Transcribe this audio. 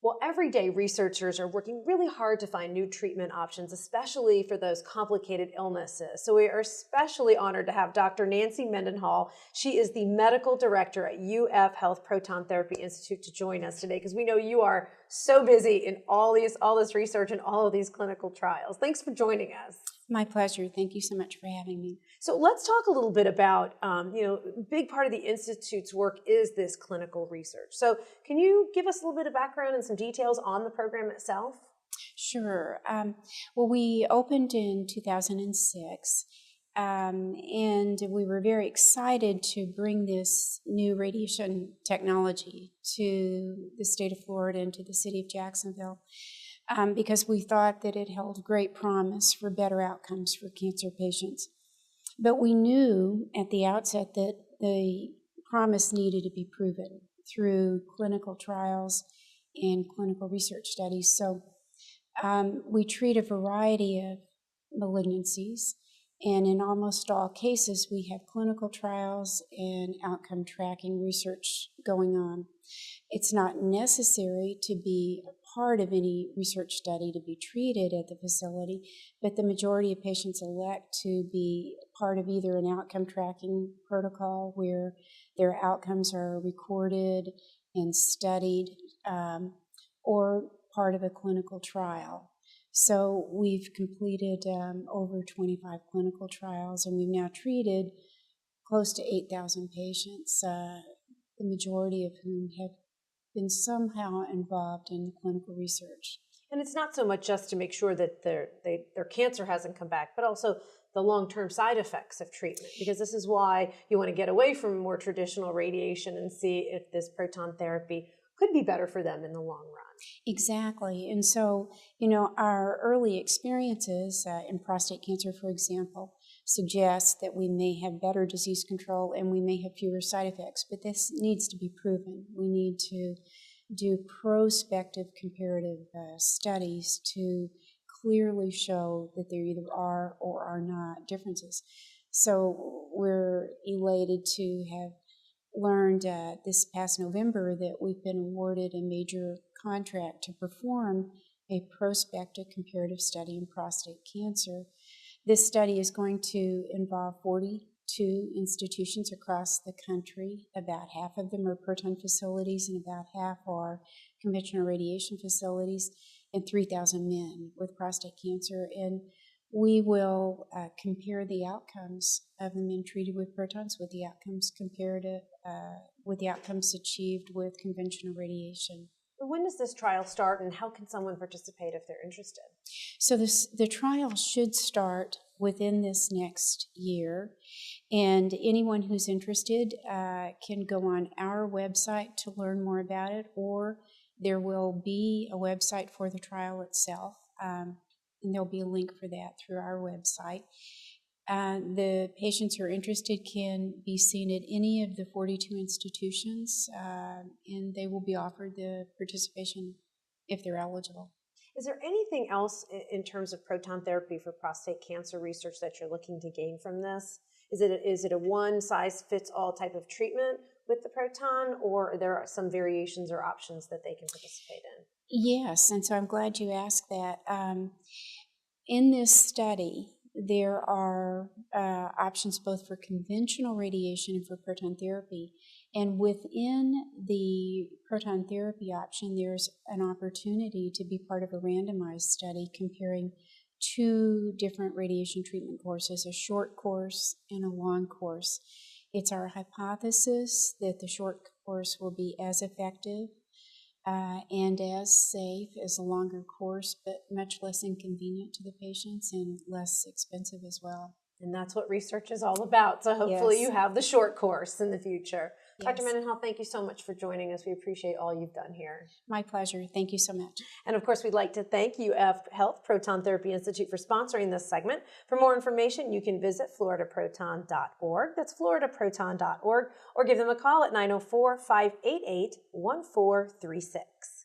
Well, every day researchers are working really hard to find new treatment options, especially for those complicated illnesses. So we are especially honored to have Dr. Nancy Mendenhall. She is the medical director at UF Health Proton Therapy Institute to join us today because we know you are so busy in all this research and all of these clinical trials. Thanks for joining us. My pleasure. Thank you so much for having me. So let's talk a little bit about, a big part of the Institute's work is this clinical research. So can you give us a little bit of background and some details on the program itself? Sure. Well, we opened in 2006, and we were very excited to bring this new radiation technology to the state of Florida and to the city of Jacksonville. Because we thought that it held great promise for better outcomes for cancer patients. But we knew at the outset that the promise needed to be proven through clinical trials and clinical research studies. So we treat a variety of malignancies, and in almost all cases, we have clinical trials and outcome tracking research going on. It's not necessary to be a part of any research study to be treated at the facility, but the majority of patients elect to be part of either an outcome tracking protocol where their outcomes are recorded and studied, or part of a clinical trial. So we've completed over 25 clinical trials, and we've now treated close to 8,000 patients, the majority of whom have been somehow involved in clinical research. And it's not so much just to make sure that their cancer hasn't come back, but also the long-term side effects of treatment, because this is why you want to get away from more traditional radiation and see if this proton therapy could be better for them in the long run. Exactly. And so, our early experiences in prostate cancer, for example, suggest that we may have better disease control and we may have fewer side effects, but this needs to be proven. We need to do prospective comparative studies to clearly show that there either are or are not differences. So we're elated to have learned this past November that we've been awarded a major contract to perform a prospective comparative study in prostate cancer. This study is going to involve 42 institutions across the country. About half of them are proton facilities and about half are conventional radiation facilities, and 3,000 men with prostate cancer. And we will compare the outcomes of the men treated with protons with the outcomes with the outcomes achieved with conventional radiation. When does this trial start, and how can someone participate if they're interested? So the trial should start within this next year, and anyone who's interested can go on our website to learn more about it, or there will be a website for the trial itself, and there'll be a link for that through our website. The patients who are interested can be seen at any of the 42 institutions, and they will be offered the participation if they're eligible. Is there anything else in terms of proton therapy for prostate cancer research that you're looking to gain from this? Is it a one-size-fits-all type of treatment with the proton, or are there some variations or options that they can participate in? Yes, and so I'm glad you asked that. In this study, there are options both for conventional radiation and for proton therapy. And within the proton therapy option, there's an opportunity to be part of a randomized study comparing two different radiation treatment courses, a short course and a long course. It's our hypothesis that the short course will be as effective and as safe as a longer course, but much less inconvenient to the patients and less expensive as well. And that's what research is all about. So hopefully Yes. you have the short course in the future. Yes. Dr. Mendenhall, thank you so much for joining us. We appreciate all you've done here. My pleasure. Thank you so much. And of course, we'd like to thank UF Health Proton Therapy Institute for sponsoring this segment. For more information, you can visit floridaproton.org. That's floridaproton.org, or give them a call at 904-588-1436.